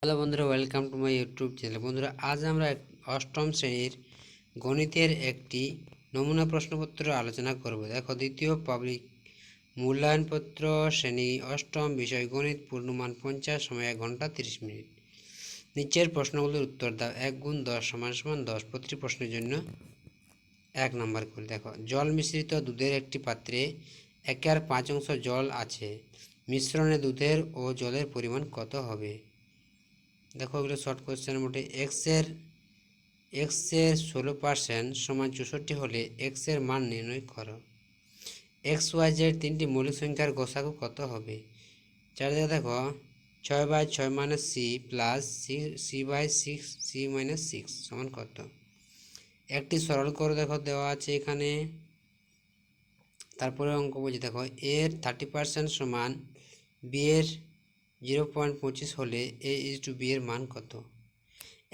Hello বন্ধুরা, welcome to my YouTube channel. বন্ধুরা, আজ আমরা অষ্টম শ্রেণীর গণিতের একটি নমুনা প্রশ্নপত্র আলোচনা করব। দেখো, দ্বিতীয় পাবলিক মূল্যায়নপত্র, শ্রেণী অষ্টম, বিষয় গণিত, পূর্ণমান 50, সময় 1 ঘন্টা 30 মিনিট। নিচের প্রশ্নগুলোর উত্তর দাও। 1 গুণ 10 সমান সমান 10। প্রতিটি প্রশ্নের জন্য 1 নম্বর করে। দেখো, জল মিশ্রিত দুধের একটি পাত্রে 1/5 জল আছে। মিশ্রণে দুধের ও জলের পরিমাণ কত হবে? দেখো, এগুলো শর্ট কোয়েশ্চেন মোটে। এক্সের 16% সমান 64 হলে এক্সের মান নির্ণয় করো। এক্স ওয়াই জেড তিনটি মৌলিক সংখ্যার গসাগু কত হবে? চারিদিকে দেখো, 6/6 মাইনাস সি প্লাস সি/6 সি মাইনাস 6 সমান কত? একটি সরল করে দেখো, দেওয়া আছে এখানে। তারপরে অঙ্ক বলছি, দেখো এর 30% সমান বি এর 0.25 হলে a/b এর মান কত?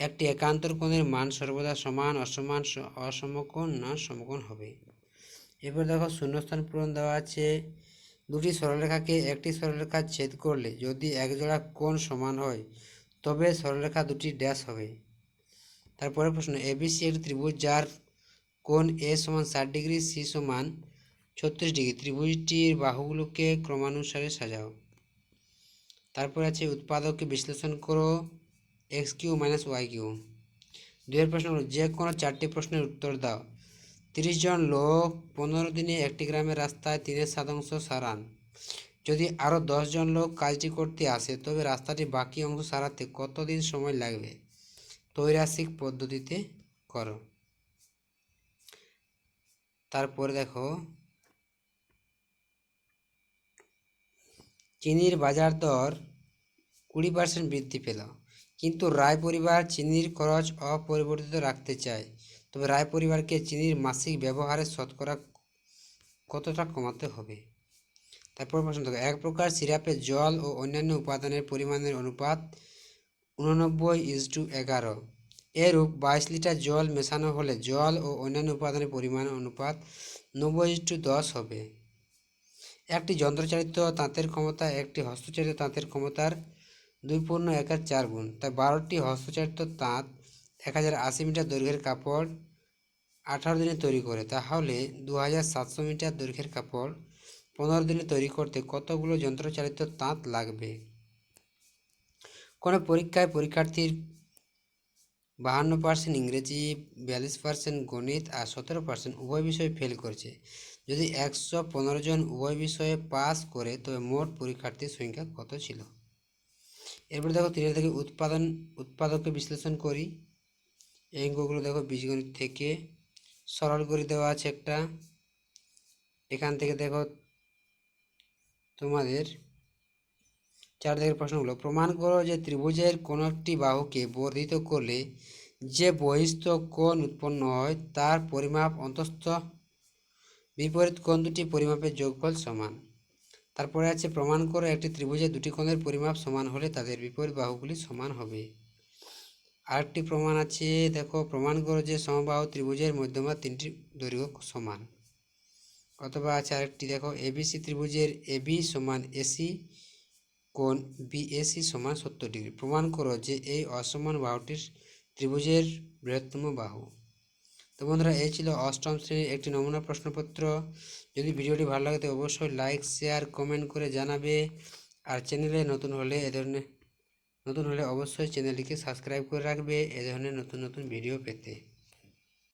একটি একান্তর কোণের মান সর্বদা সমান, অসমান, অসমকোণ না সমকোণ হবে। এরপর দেখো, শূন্যস্থান পূরণ দেওয়া আছে। দুটি সরলরেখাকে একটি সরলরেখা ছেদ করলে যদি একজোড়া কোণ সমান হয় তবে সরলরেখা দুটি ড্যাশ হবে। তারপরে প্রশ্ন, এবিসি একটি ত্রিভুজ যার কোণ এ সমান 60 ডিগ্রি, সি সমান 36 ডিগ্রি। ত্রিভুজটির বাহুগুলোকে ক্রমানুসারে সাজাও। তারপর আছে উৎপাদককে বিশ্লেষণ করো, x q minus y q. দুয়ের প্রশ্ন হলো, যে কোনো 4টি প্রশ্নের উত্তর দাও। 30 জন লোক 15 দিনে একটি গ্রামের রাস্তায় 3/7 সারান। যদি আরও 10 জন লোক কাজটি করতে আসে তবে রাস্তাটি বাকি অংশ সারাতে কত দিন সময় লাগবে? ত্রৈরাসিক পদ্ধতিতে করো। তারপরে দেখো, চিনির বাজার দর 20% বৃদ্ধি পেল, কিন্তু রায় পরিবার চিনির খরচ অপরিবর্তিত রাখতে চায়। তবে রায় পরিবারকে চিনির মাসিক ব্যবহারের শতকরা কতটা কমাতে হবে? তারপর প্রশ্ন দেখো, এক প্রকার সিরাপে জল ও অন্যান্য উপাদানের পরিমাণের অনুপাত 89:11। এরূপ 22 লিটার জল মেশানো হলে জল ও অন্যান্য উপাদানের পরিমাণ অনুপাত 90:10 হবে। একটি যন্ত্রচালিত তাঁতের ক্ষমতা একটি হস্তচালিত তাঁতের ক্ষমতার 2.1/4 গুণ। তাই 12টি হস্তচালিত তাঁত 1080 মিটার দৈর্ঘ্যের কাপড় 18 দিনে তৈরি করে। তাহলে 2700 মিটার দৈর্ঘ্যের কাপড় 15 দিনে তৈরি করতে কতগুলো যন্ত্রচালিত তাঁত লাগবে? কোনো পরীক্ষায় পরীক্ষার্থীর 52% ইংরেজি, 42% গণিত আর 17% উভয় বিষয়ে ফেল করেছে। যদি 115 জন উভয় বিষয়ে পাস করে তবে মোট পরীক্ষার্থীর সংখ্যা কত ছিল? এরপর দেখো, 3 থেকে উৎপাদককে বিশ্লেষণ করি। এই অঙ্কগুলো দেখো বীজগণিত থেকে সরল করে দেওয়া আছে একটা। এখান থেকে দেখো তোমাদের 4 থেকে প্রশ্নগুলো, প্রমাণ করো যে ত্রিভুজের কোনো একটি বাহুকে বর্ধিত করলে যে বহিস্থ কোণ উৎপন্ন হয় তার পরিমাপ অন্তস্থ বিপরীত কোণ দুটি পরিমাপের যোগফল সমান। তারপরে আছে, প্রমাণ করো একটি ত্রিভুজের দুটি কোণের পরিমাপ সমান হলে তাদের বিপরীত বাহুগুলি সমান হবে। আরেকটি প্রমাণ আছে, দেখো, প্রমাণ করো যে সমবাহু ত্রিভুজের মধ্যমা তিনটি দৈর্ঘ্য সমান। অথবা আছে আরেকটি, দেখো, এবিসি ত্রিভুজের এবি সমান এসি, কোণ বিএসি সমান 70 ডিগ্রি। প্রমাণ করো যে এই অসমান বাহুটির ত্রিভুজের বৃহত্তম বাহু। তো বন্ধুরা, এই ছিল অষ্টম শ্রেণীর একটি নমুনা প্রশ্নপত্র। যদি ভিডিওটি ভালো লাগে তো অবশ্যই লাইক, শেয়ার, কমেন্ট করে জানাবে। আর চ্যানেলে নতুন হলে অবশ্যই চ্যানেলটিকে সাবস্ক্রাইব করে রাখবে এ ধরনের নতুন নতুন ভিডিও পেতে।